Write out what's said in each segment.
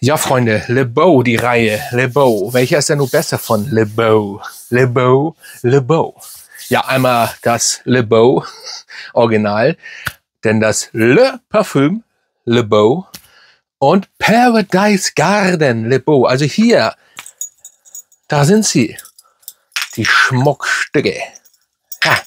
Ja, Freunde, Le Beau, die Reihe Le Beau. Welcher ist denn nun besser von Le Beau? Le Beau, Le Beau. Ja, einmal das Le Beau Original, denn das Le Parfum Le Beau und Paradise Garden Le Beau. Also hier, da sind sie, die Schmuckstücke. Ja,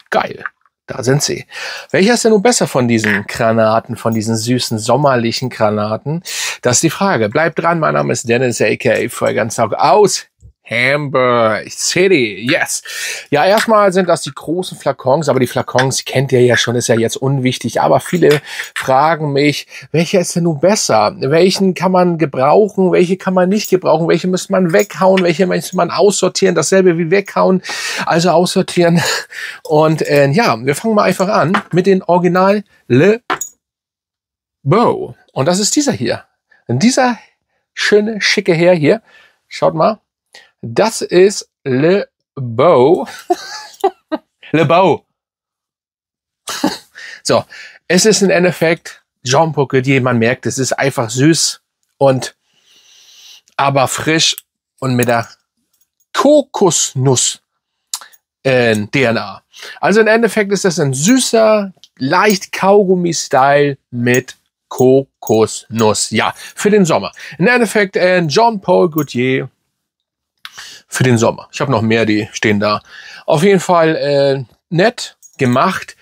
geil. Da sind sie. Welcher ist denn nun besser von diesen Granaten, von diesen süßen sommerlichen Granaten? Das ist die Frage. Bleibt dran, mein Name ist Dennis, a.k.a. Fragrance Talk aus Hamburg City. Yes. Ja, erstmal sind das die großen Flakons, aber die Flakons kennt ihr ja schon, ist ja jetzt unwichtig. Aber viele fragen mich, welcher ist denn nun besser? Welchen kann man gebrauchen? Welche kann man nicht gebrauchen? Welche müsste man weghauen? Welche müsste man aussortieren? Dasselbe wie weghauen, also aussortieren. Und ja, wir fangen mal einfach an mit den Original Le Beau. Und das ist dieser hier. Und dieser schöne, schicke Herr hier. Schaut mal. Das ist Le Beau. Le Beau. So, es ist im Endeffekt Jean Paul Gaultier. Man merkt, es ist einfach süß und aber frisch und mit der Kokosnuss DNA. Also im Endeffekt ist das ein süßer, leicht Kaugummi-Style mit Kokosnuss. Ja, für den Sommer. Im Endeffekt Jean Paul Gaultier für den Sommer. Ich habe noch mehr, die stehen da. Auf jeden Fall nett gemacht.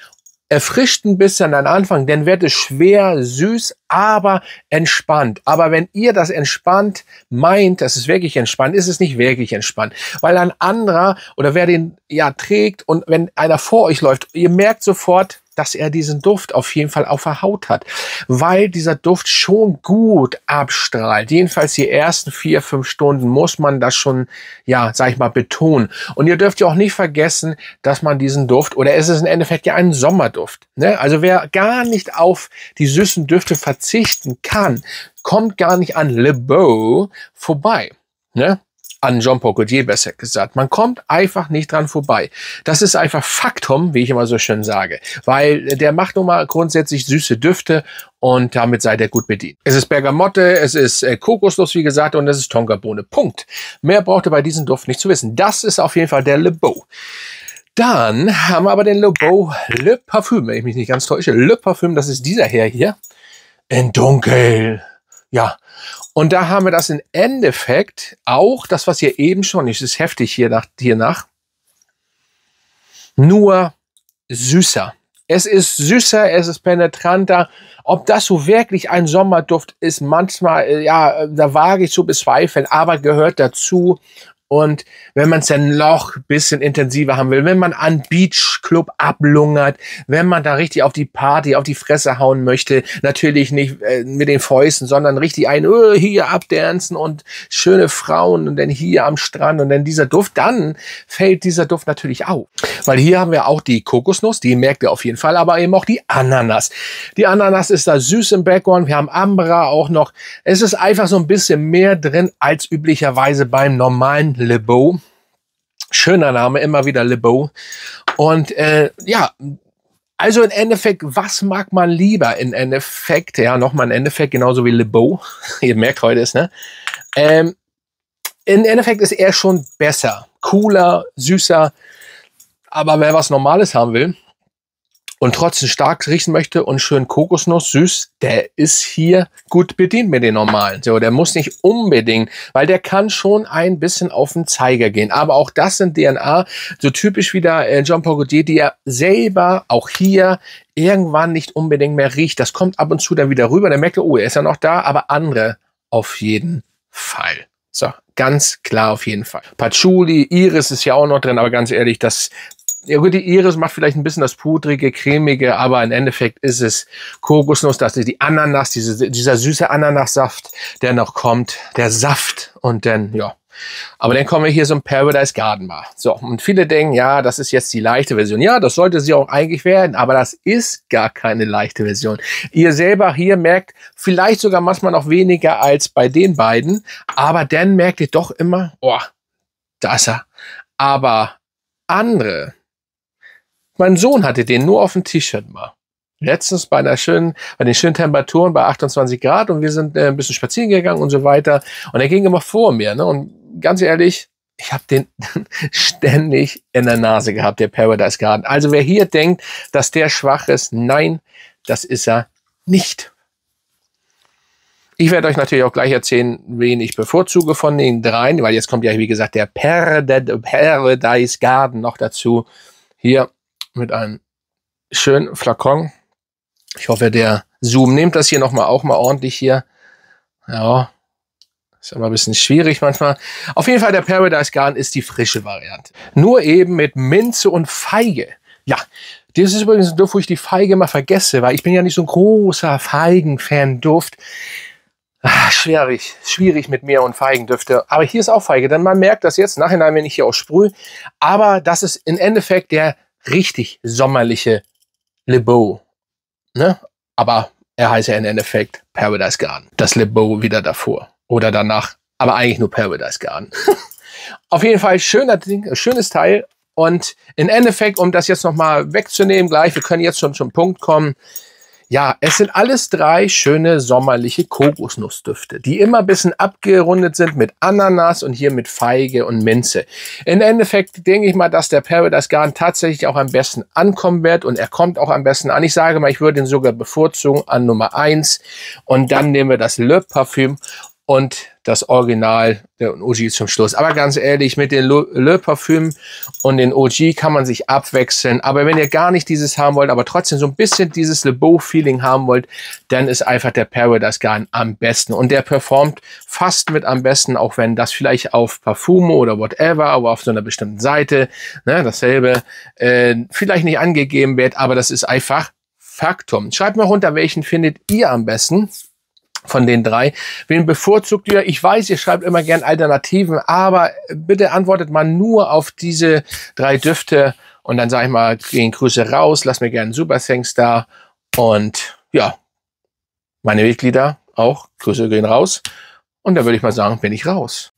Erfrischt ein bisschen am Anfang, dann wird es schwer, süß, aber entspannt. Aber wenn ihr das entspannt meint, das ist wirklich entspannt, ist es nicht wirklich entspannt. Weil ein anderer oder wer den ja trägt und wenn einer vor euch läuft, ihr merkt sofort, dass er diesen Duft auf jeden Fall auf der Haut hat. Weil dieser Duft schon gut abstrahlt. Jedenfalls die ersten 4-5 Stunden muss man das schon, ja, sag ich mal, betonen. Und ihr dürft ja auch nicht vergessen, dass man diesen Duft, oder es ist im Endeffekt ja ein Sommerduft. Ne? Also wer gar nicht auf die süßen Düfte verzichten kann, kommt gar nicht an Le Beau vorbei. Ne? An Jean Paul Gaultier besser gesagt. Man kommt einfach nicht dran vorbei. Das ist einfach Faktum, wie ich immer so schön sage. Weil der macht nun mal grundsätzlich süße Düfte und damit seid ihr gut bedient. Es ist Bergamotte, es ist Kokosnuss, wie gesagt, und es ist Tonkabohne. Punkt. Mehr braucht ihr bei diesem Duft nicht zu wissen. Das ist auf jeden Fall der Le Beau. Dann haben wir aber den Le Beau Le Parfum, wenn ich mich nicht ganz täusche. Le Parfum, das ist dieser Herr hier. In dunkel. Ja. Und da haben wir das im Endeffekt auch, das was hier eben schon, es ist heftig hier nach, nur süßer. Es ist süßer, es ist penetranter. Ob das so wirklich ein Sommerduft ist, manchmal, ja, da wage ich zu bezweifeln, aber gehört dazu. Und wenn man es dann noch ein bisschen intensiver haben will, wenn man an Beachclub ablungert, wenn man da richtig auf die Party, auf die Fresse hauen möchte, natürlich nicht mit den Fäusten, sondern richtig hier abdancen und schöne Frauen und dann hier am Strand und dann dieser Duft, dann fällt dieser Duft natürlich auf. Weil hier haben wir auch die Kokosnuss, die merkt ihr auf jeden Fall, aber eben auch die Ananas. Die Ananas ist da süß im Background, wir haben Ambra auch noch. Es ist einfach so ein bisschen mehr drin als üblicherweise beim normalen Le Beau. Schöner Name, immer wieder Le Beau. Und ja, also im Endeffekt, was mag man lieber? Im Endeffekt, ja, nochmal im Endeffekt, genauso wie Le Beau. Ihr merkt heute ist, ne? Im Endeffekt ist er schon besser, cooler, süßer. Aber wer was Normales haben will und trotzdem stark riechen möchte und schön Kokosnuss süß, der ist hier gut bedient mit den normalen. So, der muss nicht unbedingt, weil der kann schon ein bisschen auf den Zeiger gehen. Aber auch das sind DNA, so typisch wie der Jean Paul Gaultier, die er selber auch hier irgendwann nicht unbedingt mehr riecht. Das kommt ab und zu dann wieder rüber. Dann merkt er, oh, er ist ja noch da, aber andere auf jeden Fall. So, ganz klar auf jeden Fall. Patchouli, Iris ist ja auch noch drin, aber ganz ehrlich, das... Ja gut, die Iris macht vielleicht ein bisschen das pudrige, cremige, aber im Endeffekt ist es Kokosnuss, das ist die Ananas, dieser süße Ananassaft, der noch kommt, der Saft und dann, ja. Aber dann kommen wir hier so ein Paradise Garden mal. So, und viele denken, ja, das ist jetzt die leichte Version. Ja, das sollte sie auch eigentlich werden, aber das ist gar keine leichte Version. Ihr selber hier merkt vielleicht sogar manchmal noch weniger als bei den beiden, aber dann merkt ihr doch immer, oh, da ist er. Aber andere... Mein Sohn hatte den nur auf dem T-Shirt mal. letztens bei den schönen Temperaturen bei 28 Grad und wir sind ein bisschen spazieren gegangen und so weiter. Und er ging immer vor mir. Ne? Und ganz ehrlich, ich habe den ständig in der Nase gehabt, der Paradise Garden. Also wer hier denkt, dass der schwach ist, nein, das ist er nicht. Ich werde euch natürlich auch gleich erzählen, wen ich bevorzuge von den dreien, weil jetzt kommt ja, wie gesagt, der Paradise Garden noch dazu. Hier mit einem schönen Flakon. Ich hoffe, der Zoom nimmt das hier auch mal ordentlich hier. Ja, ist aber ein bisschen schwierig manchmal. Auf jeden Fall, der Paradise Garden ist die frische Variante. Nur eben mit Minze und Feige. Ja, das ist übrigens ein Duft, wo ich die Feige immer vergesse, weil ich bin ja nicht so ein großer Feigen-Fan-Duft. Schwierig mit Meer- und Feigendüfte. Aber hier ist auch Feige, denn man merkt das jetzt nachhinein, wenn ich hier auch sprühe. Aber das ist im Endeffekt der richtig sommerliche Le Beau. Ne? Aber er heißt ja im Endeffekt Paradise Garden. Das Le Beau wieder davor oder danach. Aber eigentlich nur Paradise Garden. Auf jeden Fall schönes Teil. Und im Endeffekt, um das jetzt nochmal wegzunehmen gleich, wir können jetzt schon zum Punkt kommen. Ja, es sind alles drei schöne sommerliche Kokosnussdüfte, die immer ein bisschen abgerundet sind mit Ananas und hier mit Feige und Minze. Im Endeffekt denke ich mal, dass der Paradise Garden tatsächlich auch am besten ankommen wird und er kommt auch am besten an. Ich sage mal, ich würde ihn sogar bevorzugen an Nummer 1 und dann nehmen wir das Le Parfum und das Original, der OG zum Schluss. Aber ganz ehrlich, mit den Le Parfum und den OG kann man sich abwechseln. Aber wenn ihr gar nicht dieses haben wollt, aber trotzdem so ein bisschen dieses Le Beau-Feeling haben wollt, dann ist einfach der Paradise Garden am besten. Und der performt fast mit am besten, auch wenn das vielleicht auf Parfumo oder whatever, aber auf so einer bestimmten Seite, ne, dasselbe, vielleicht nicht angegeben wird, aber das ist einfach Faktum. Schreibt mal runter, welchen findet ihr am besten von den drei. Wen bevorzugt ihr? Ich weiß, ihr schreibt immer gern Alternativen, aber bitte antwortet mal nur auf diese drei Düfte und dann sage ich mal, gehen Grüße raus, lasst mir gerne Super Thanks da und ja, meine Mitglieder auch, Grüße gehen raus und da würde ich mal sagen, bin ich raus.